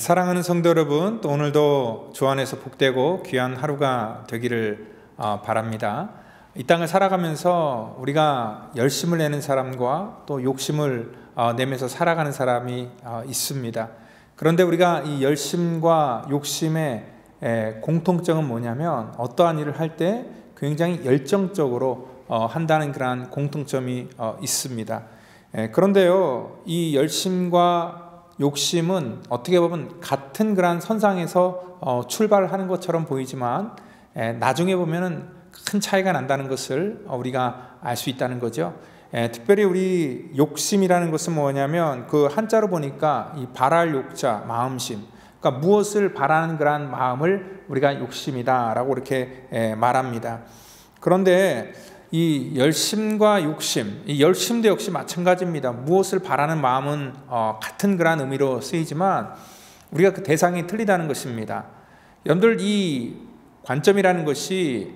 사랑하는 성도 여러분, 또 오늘도 주 안에서 복되고 귀한 하루가 되기를 바랍니다. 이 땅을 살아가면서 우리가 열심을 내는 사람과 또 욕심을 내면서 살아가는 사람이 있습니다. 그런데 우리가 이 열심과 욕심의 공통점은 뭐냐면 어떠한 일을 할 때 굉장히 열정적으로 한다는 그러한 공통점이 있습니다. 그런데요, 이 열심과 욕심은 어떻게 보면 같은 그러한 선상에서 출발하는 것처럼 보이지만 나중에 보면은 큰 차이가 난다는 것을 우리가 알 수 있다는 거죠. 특별히 우리 욕심이라는 것은 뭐냐면 그 한자로 보니까 이 바랄 욕자, 마음심, 그러니까 무엇을 바라는 그러한 마음을 우리가 욕심이다라고 이렇게 말합니다. 그런데 이 열심과 욕심, 이 열심도 역시 마찬가지입니다. 무엇을 바라는 마음은 같은 그러한 의미로 쓰이지만 우리가 그 대상이 틀리다는 것입니다. 여러분들, 이 관점이라는 것이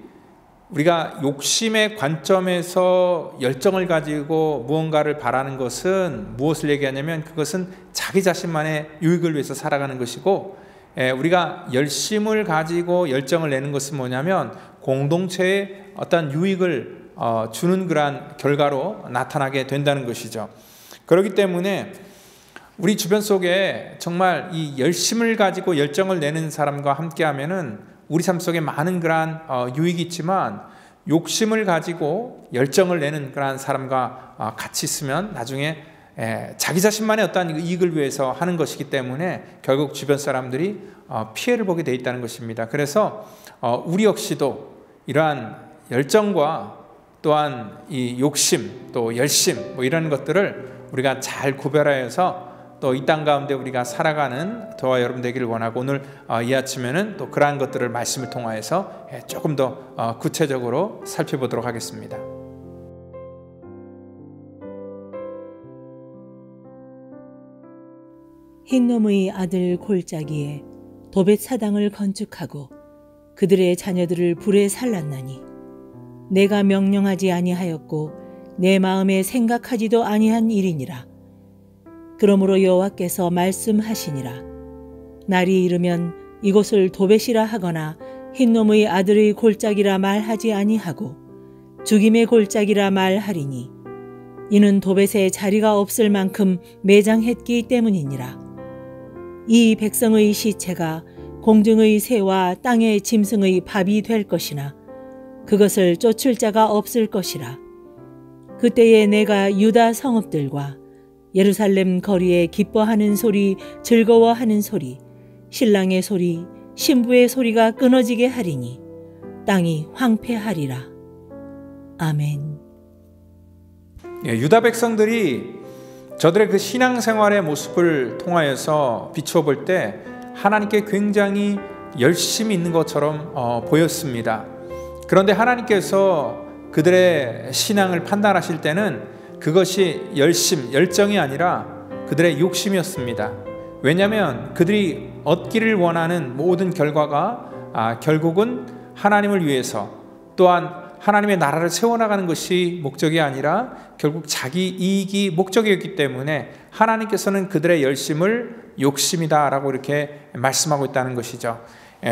우리가 욕심의 관점에서 열정을 가지고 무언가를 바라는 것은 무엇을 얘기하냐면 그것은 자기 자신만의 유익을 위해서 살아가는 것이고, 우리가 열심을 가지고 열정을 내는 것은 뭐냐면 공동체에 어떤 유익을 주는 그러한 결과로 나타나게 된다는 것이죠. 그렇기 때문에 우리 주변 속에 정말 이 열심을 가지고 열정을 내는 사람과 함께 하면은 우리 삶 속에 많은 그러한 유익이 있지만, 욕심을 가지고 열정을 내는 그러한 사람과 같이 있으면 나중에 자기 자신만의 어떠한 이익을 위해서 하는 것이기 때문에 결국 주변 사람들이 피해를 보게 돼 있다는 것입니다. 그래서 우리 역시도 이러한 열정과 또한 이 욕심, 또 열심 이런 것들을 우리가 잘 구별하여서 또 이 땅 가운데 우리가 살아가는 저와 여러분 되기를 원하고, 오늘 이 아침에는 또 그러한 것들을 말씀을 통하여서 조금 더 구체적으로 살펴보도록 하겠습니다. 흰놈의 아들 골짜기에 도벳 사당을 건축하고 그들의 자녀들을 불에 살랐나니 내가 명령하지 아니하였고 내 마음에 생각하지도 아니한 일이니라. 그러므로 여호와께서 말씀하시니라. 날이 이르면 이곳을 도벳이라 하거나 흰놈의 아들의 골짜기라 말하지 아니하고 죽임의 골짜기라 말하리니 이는 도벳에 자리가 없을 만큼 매장했기 때문이니라. 이 백성의 시체가 공중의 새와 땅의 짐승의 밥이 될 것이나 그것을 쫓을 자가 없을 것이라. 그때에 내가 유다 성읍들과 예루살렘 거리에 기뻐하는 소리, 즐거워하는 소리, 신랑의 소리, 신부의 소리가 끊어지게 하리니 땅이 황폐하리라. 아멘. 유다 백성들이 저들의 그 신앙생활의 모습을 통하여서 비추어 볼 때 하나님께 굉장히 열심히 있는 것처럼 보였습니다. 그런데 하나님께서 그들의 신앙을 판단하실 때는 그것이 열정이 아니라 그들의 욕심이었습니다. 왜냐하면 그들이 얻기를 원하는 모든 결과가 결국은 하나님을 위해서, 또한 하나님의 나라를 세워나가는 것이 목적이 아니라 결국 자기 이익이 목적이었기 때문에 하나님께서는 그들의 열심을 욕심이다라고 이렇게 말씀하고 있다는 것이죠.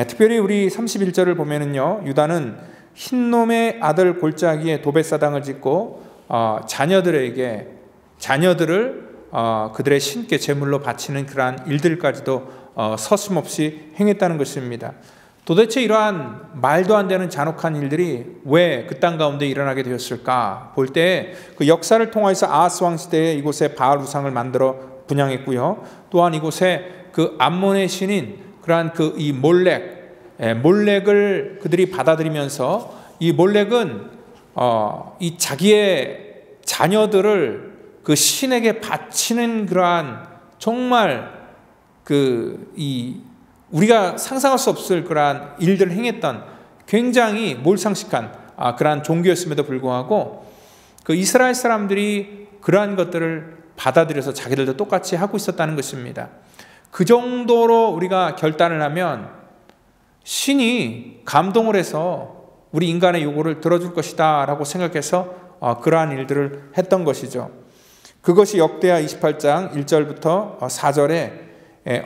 특별히 우리 31절을 보면은요, 유다는 흰놈의 아들 골짜기에 도벳사당을 짓고 자녀들을 그들의 신께 제물로 바치는 그러한 일들까지도 서슴없이 행했다는 것입니다. 도대체 이러한 말도 안 되는 잔혹한 일들이 왜 그 땅 가운데 일어나게 되었을까 볼 때 그 역사를 통해서 아하스 왕 시대에 이곳에 바알 우상을 만들어 분양했고요. 또한 이곳에 그 암몬의 신인 그러한 그 이 몰렉을 그들이 받아들이면서 이 몰렉은 이 자기의 자녀들을 그 신에게 바치는 그러한 정말 우리가 상상할 수 없을 그러한 일들을 행했던 굉장히 몰상식한 그러한 종교였음에도 불구하고 그 이스라엘 사람들이 그러한 것들을 받아들여서 자기들도 똑같이 하고 있었다는 것입니다. 그 정도로 우리가 결단을 하면 신이 감동을 해서 우리 인간의 요구를 들어줄 것이다 라고 생각해서 그러한 일들을 했던 것이죠. 그것이 역대하 28장 1절부터 4절에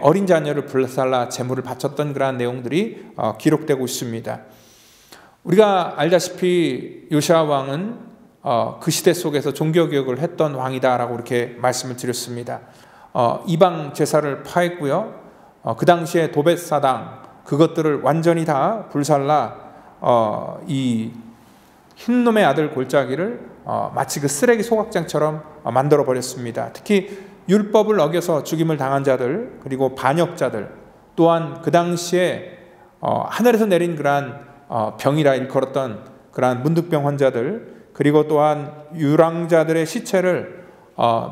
어린 자녀를 불살라 제물을 바쳤던 그러한 내용들이 기록되고 있습니다. 우리가 알다시피 요시아 왕은 그 시대 속에서 종교개혁을 했던 왕이다라고 이렇게 말씀을 드렸습니다. 이방 제사를 파했고요. 그 당시에 도벳 사당 그것들을 완전히 다 불살라 이 흰놈의 아들 골짜기를 마치 그 쓰레기 소각장처럼 만들어 버렸습니다. 특히 율법을 어겨서 죽임을 당한 자들, 그리고 반역자들, 또한 그 당시에 하늘에서 내린 그러한 병이라 일컬었던 그러한 문득병 환자들, 그리고 또한 유랑자들의 시체를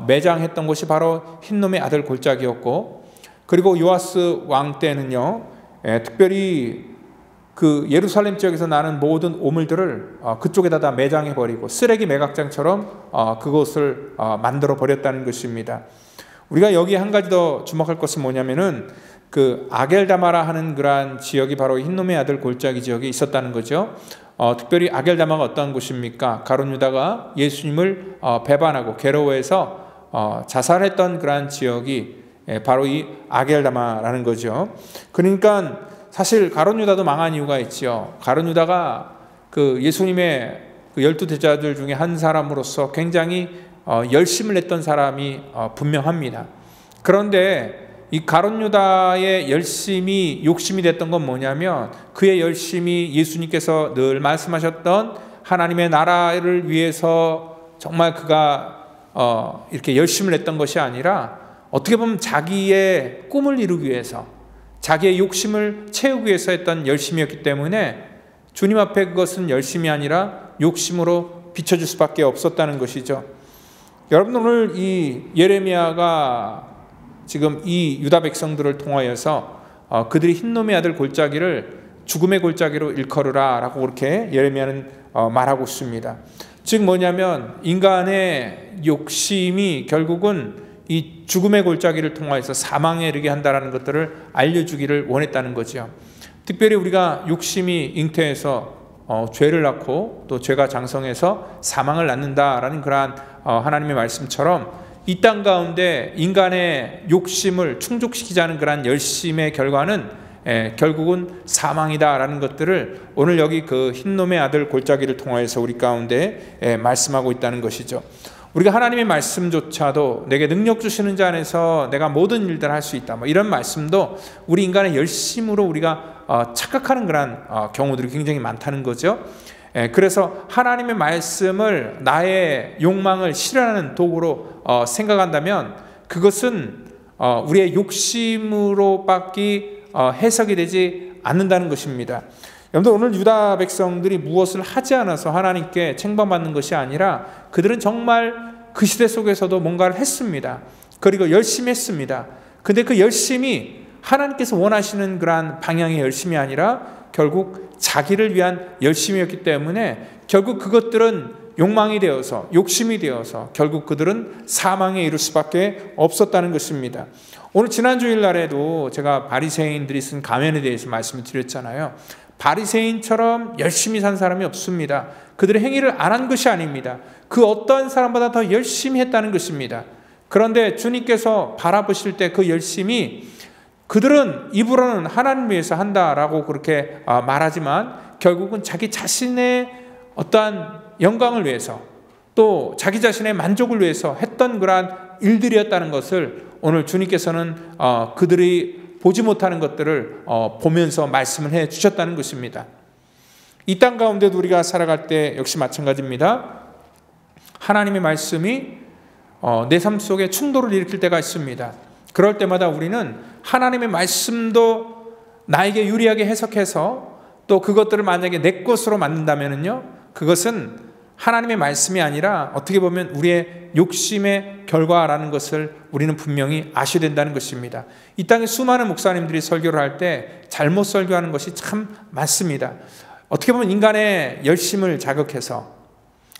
매장했던 것이 바로 흰놈의 아들 골짜기였고, 그리고 요아스 왕 때는요, 특별히 그 예루살렘 지역에서 나는 모든 오물들을 그쪽에다 다 매장해버리고 쓰레기 매각장처럼 그것을 만들어 버렸다는 것입니다. 우리가 여기 한 가지 더 주목할 것은 뭐냐면은 그 아겔다마라 하는 그러한 지역이 바로 흰놈의 아들 골짜기 지역에 있었다는 거죠. 특별히 아겔다마가 어떠한 곳입니까? 가룟 유다가 예수님을 배반하고 괴로워해서 자살했던 그러한 지역이 바로 이 아겔다마라는 거죠. 그러니까 사실 가룟 유다도 망한 이유가 있죠. 가룟 유다가 그 예수님의 그 12제자들 중에 한 사람으로서 굉장히 열심을 냈던 사람이 분명합니다. 그런데 이 가룟 유다의 열심이 욕심이 됐던 건 뭐냐면 그의 열심이 예수님께서 늘 말씀하셨던 하나님의 나라를 위해서 정말 그가 이렇게 열심을 냈던 것이 아니라 어떻게 보면 자기의 꿈을 이루기 위해서, 자기의 욕심을 채우기 위해서 했던 열심이었기 때문에 주님 앞에 그것은 열심이 아니라 욕심으로 비춰질 수밖에 없었다는 것이죠. 여러분, 오늘 이 예레미야가 지금 이 유다 백성들을 통하여서 그들이 흰놈의 아들 골짜기를 죽음의 골짜기로 일컬으라 라고 그렇게 예레미야는 말하고 있습니다. 즉 뭐냐면 인간의 욕심이 결국은 이 죽음의 골짜기를 통하여서 사망에 이르게 한다는 것들을 알려주기를 원했다는 거죠. 특별히 우리가 욕심이 잉태해서 죄를 낳고 또 죄가 장성해서 사망을 낳는다라는 그러한 하나님의 말씀처럼 이 땅 가운데 인간의 욕심을 충족시키자는 그러한 열심의 결과는 결국은 사망이다라는 것들을 오늘 여기 그 흰놈의 아들 골짜기를 통하여서 우리 가운데 말씀하고 있다는 것이죠. 우리가 하나님의 말씀조차도 내게 능력 주시는 자 안에서 내가 모든 일들을 할 수 있다, 뭐 이런 말씀도 우리 인간의 열심으로 우리가 착각하는 그런 경우들이 굉장히 많다는 거죠. 그래서 하나님의 말씀을 나의 욕망을 실현하는 도구로 생각한다면 그것은 우리의 욕심으로밖에 해석이 되지 않는다는 것입니다. 여러분들, 오늘 유다 백성들이 무엇을 하지 않아서 하나님께 책망받는 것이 아니라 그들은 정말 그 시대 속에서도 뭔가를 했습니다. 그리고 열심히 했습니다. 근데 그 열심이 하나님께서 원하시는 그러한 방향의 열심이 아니라 결국 자기를 위한 열심이었기 때문에 결국 그것들은 욕망이 되어서, 욕심이 되어서 결국 그들은 사망에 이를 수밖에 없었다는 것입니다. 오늘 지난 주일날에도 제가 바리새인들이 쓴 가면에 대해서 말씀을 드렸잖아요. 바리새인처럼 열심히 산 사람이 없습니다. 그들의 행위를 안 한 것이 아닙니다. 그 어떤 사람보다 더 열심히 했다는 것입니다. 그런데 주님께서 바라보실 때 그 열심이, 그들은 입으로는 하나님을 위해서 한다라고 그렇게 말하지만 결국은 자기 자신의 어떠한 영광을 위해서 또 자기 자신의 만족을 위해서 했던 그러한 일들이었다는 것을 오늘 주님께서는 그들이 보지 못하는 것들을 보면서 말씀을 해 주셨다는 것입니다. 이 땅 가운데도 우리가 살아갈 때 역시 마찬가지입니다. 하나님의 말씀이 내 삶 속에 충돌을 일으킬 때가 있습니다. 그럴 때마다 우리는 하나님의 말씀도 나에게 유리하게 해석해서 또 그것들을 만약에 내 것으로 만든다면요, 그것은 하나님의 말씀이 아니라 어떻게 보면 우리의 욕심의 결과라는 것을 우리는 분명히 아셔야 된다는 것입니다. 이 땅에 수많은 목사님들이 설교를 할 때 잘못 설교하는 것이 참 많습니다. 어떻게 보면 인간의 열심을 자극해서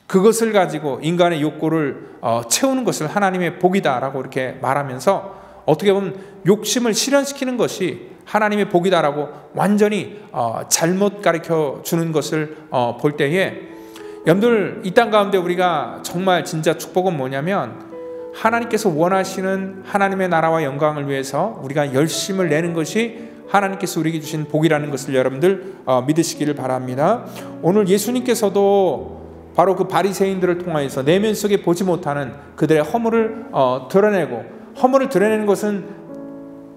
그것을 가지고 인간의 욕구를 채우는 것을 하나님의 복이다라고 이렇게 말하면서 어떻게 보면 욕심을 실현시키는 것이 하나님의 복이다라고 완전히 잘못 가르쳐 주는 것을 볼 때에, 여러분들 이 땅 가운데 우리가 정말 진짜 축복은 뭐냐면 하나님께서 원하시는 하나님의 나라와 영광을 위해서 우리가 열심을 내는 것이 하나님께서 우리에게 주신 복이라는 것을 여러분들 믿으시기를 바랍니다. 오늘 예수님께서도 바로 그 바리새인들을 통하여서 내면 속에 보지 못하는 그들의 허물을 드러내고, 허물을 드러내는 것은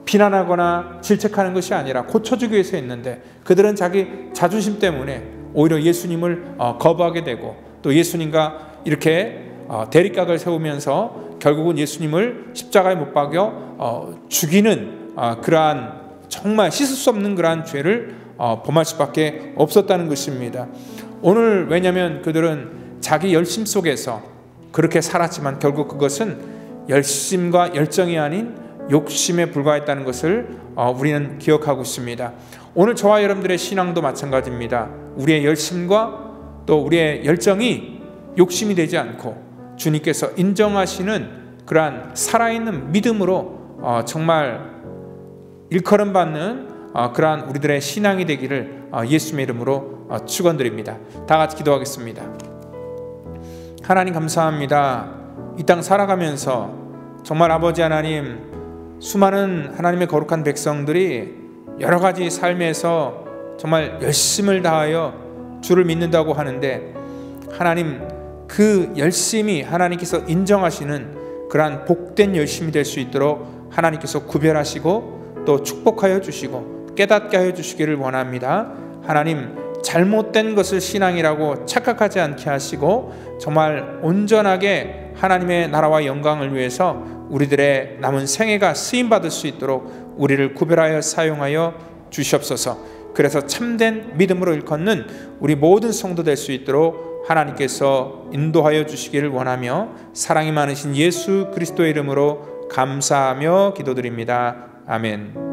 비난하거나 질책하는 것이 아니라 고쳐주기 위해서 했는데 그들은 자기 자존심 때문에 오히려 예수님을 거부하게 되고 또 예수님과 이렇게 대립각을 세우면서 결국은 예수님을 십자가에 못 박여 죽이는 그러한 정말 씻을 수 없는 그러한 죄를 범할 수밖에 없었다는 것입니다. 오늘 왜냐하면 그들은 자기 열심 속에서 그렇게 살았지만 결국 그것은 열심과 열정이 아닌 욕심에 불과했다는 것을 우리는 기억하고 있습니다. 오늘 저와 여러분들의 신앙도 마찬가지입니다. 우리의 열심과 또 우리의 열정이 욕심이 되지 않고 주님께서 인정하시는 그러한 살아있는 믿음으로 정말 일컬음 받는 그러한 우리들의 신앙이 되기를 예수님의 이름으로 축원드립니다. 다 같이 기도하겠습니다. 하나님 감사합니다. 이 땅 살아가면서 정말 아버지 하나님, 수많은 하나님의 거룩한 백성들이 여러 가지 삶에서 정말 열심을 다하여 주를 믿는다고 하는데 하나님, 그 열심이 하나님께서 인정하시는 그러한 복된 열심이 될 수 있도록 하나님께서 구별하시고 또 축복하여 주시고 깨닫게 하여 주시기를 원합니다. 하나님, 잘못된 것을 신앙이라고 착각하지 않게 하시고 정말 온전하게 하나님의 나라와 영광을 위해서 우리들의 남은 생애가 쓰임받을 수 있도록 우리를 구별하여 사용하여 주시옵소서. 그래서 참된 믿음으로 일컫는 우리 모든 성도 될 수 있도록 하나님께서 인도하여 주시기를 원하며 사랑이 많으신 예수 그리스도의 이름으로 감사하며 기도드립니다. 아멘.